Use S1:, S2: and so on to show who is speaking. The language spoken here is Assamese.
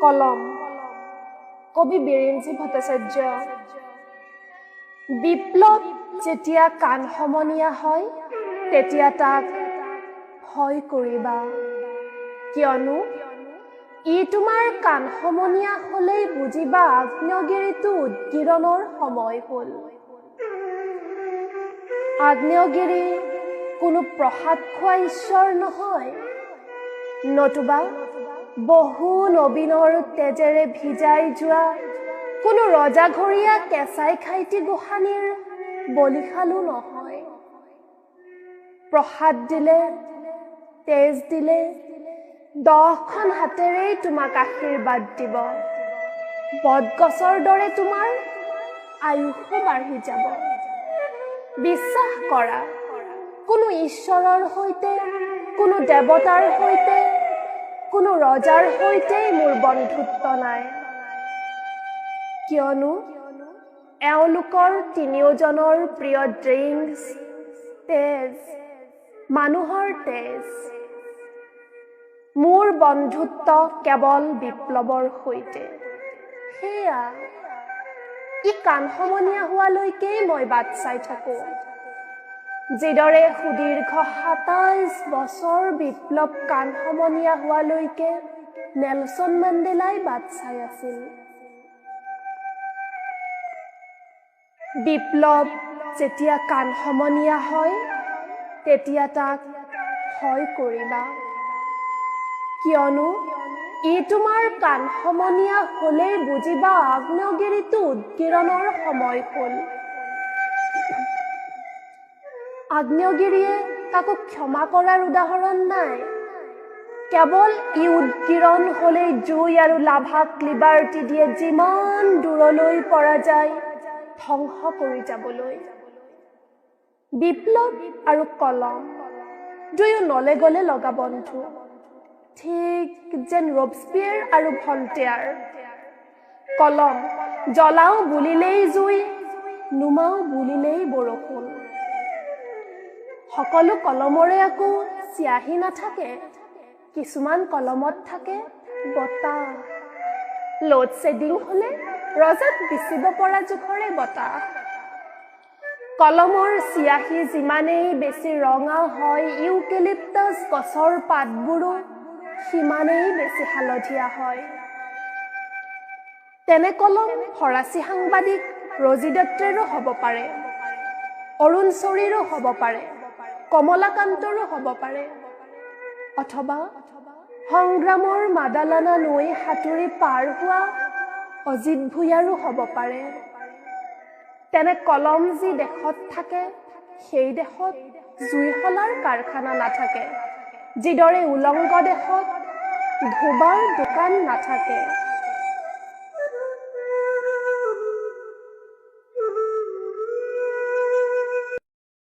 S1: কলম কবি বিৰিঞ্চি ভট্টাচাৰ্য বিপ্লৱ যেতিয়া কাণ সমনীয়া হয় তেতিয়া তাক ভয় কৰিবা কিয়নো ই তোমাৰ কাণ সমনীয়া হলেই বুজিবা আগ্নেয়গিৰিটো উৎগিৰণৰ সময় হ'ল আগ্নেয়গিৰি কোনো প্ৰসাদ খোৱা ঈশ্বৰ নহয় নতুবা বহু নবীনৰ তেজেৰে ভিজাই যোৱা কোনো ৰজাঘৰীয়া কেঁচাই খাইটি গোহানিৰ বলিশালো নহয় প্ৰসাদ দিলে তেজ দিলে 10খন হাতেৰেই তোমাক আশীৰ্বাদ দিব বটগছৰ দৰে তোমাৰ আয়ুসো বাঢ়ি যাব বিশ্বাস কৰা কোনো ঈশ্বৰৰ সৈতে কোনো দেৱতাৰ সৈতে কোনো ৰজাৰ সৈতে মোৰ বন্ধুত্ব নাই কিয়নো এওঁলোকৰ তিনিওজনৰ প্ৰিয় ড্ৰিংকছ তেজ মানুহৰ তেজ মোৰ বন্ধুত্ব কেৱল বিপ্লৱৰ সৈতে হেয়া ই কাণ সমনীয়া হোৱালৈকেই মই বাট চাই থাকো যিদৰে সুদীৰ্ঘ 27 বছৰ বিপ্লৱ কাণ সমনীয়া হোৱালৈকে নেলছন মেণ্ডেলাই বাট চাই আছিল বিপ্লৱ যেতিয়া কাণ সমনীয়া হয় তেতিয়া তাক ভয় কৰিবা কিয়নো ই তোমাৰ কাণ সমনীয়া হলেই বুজিবা আগ্নেয়গিৰিটো উৎগিৰণৰ সময় হ'ল আগ্নেয়গিৰিয়ে কাকো ক্ষমা কৰাৰ উদাহৰণ নাই কেৱল ই উৎগিৰণ হলেই জুই আৰু লাভাক লিবাৰ্টি দিয়ে যিমান দূৰলৈ পৰা যায় ধ্বংস কৰি যাবলৈ বিপ্লৱ আৰু কলম দুয়ো নলে গলে লগা বন্ধু ঠিক যেন ৰবস্পিয়েৰ আৰু ভল্টেয়াৰ কলম জ্বলাও বুলিলেই জুই নুমাও বুলিলেই বৰষুণ সকলো কলমৰে আকৌ চিয়াহী নাথাকে কিছুমান কলমত থাকে বতাহ লোড শেডিং হলে ৰজাত বিচিব পৰা জোখৰে বতাহ কলমৰ চিয়াহী যিমানেই বেছি ৰঙা হয় ইউকেলিপ্টাছ গছৰ পাতবোৰো সিমানেই বেছি হালধীয়া হয় তেনে কলম ফৰাচী সাংবাদিক ৰজি দত্তৰো হ'ব পাৰে অৰুণ চৌৰীৰো হ'ব পাৰে কমলাকান্তৰো হ'ব পাৰে অথবা সংগ্ৰামৰ মাদালানা নৈ সাঁতুৰি পাৰ হোৱা অজিত ভূঞাৰো হ'ব পাৰে তেনে কলম যি দেশত থাকে সেই দেশত জুইশলাৰ কাৰখানা নাথাকে যিদৰে উলংগ দেশত ধোবাৰ দোকান নাথাকে